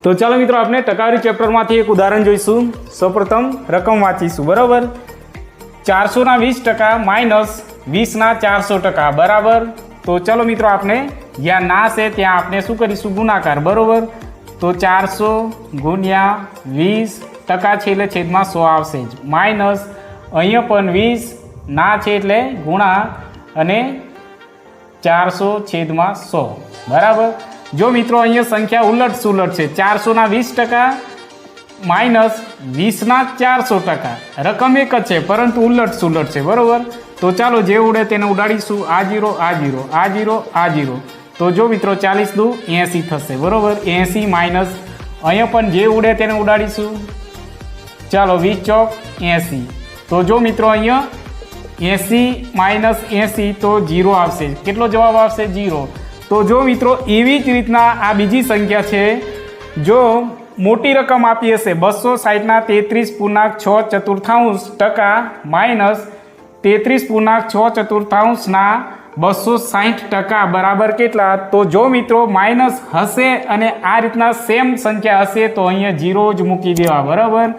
तो चलो मित्रों आपने टकावारी चैप्टर में एक उदाहरण जोईशु। सौप्रथम रकम वाँचीशु बराबर 420% माइनस 20/400 बराबर। तो चलो मित्रों आपने ज्यां ना से त्यां आपने शू करीशु गुणाकार बराबर। तो 400 गुण्या 20% छे एटले छेदमां 100 आवशे माइनस अहींया पण 20 ना छे एटले गुणा अने 400/100 बराबर। जो मित्रों अहीं संख्या उलट सुलट है 420% माइनस 20/400 रकम एक ज है परंतु उलट सुलट है बराबर। तो चलो जे उड़े तेने उड़ाड़ीशू आ जीरो आ जीरो आ जीरो आ जीरो। तो जो मित्रों 40 दू 80 थशे बराबर 80 माइनस अहीं पण जे उड़े तेने उड़ाड़ीशू। चलो 20 चौक 80। तो जो मित्रों अहीं 80 माइनस 80 तो 0 आवशे। केटलो जवाब आवशे 0। तो जो मित्रों एवी ज रीतना आ बीजी संख्या है जो मोटी रकम आपी हशे 260 33.6 माइनस 33.6 260 बराबर केटला। तो जो मित्रों माइनस हशे अने आ रीतना सेम संख्या हशे तो अहीं 0 ज मूकी देवा बराबर।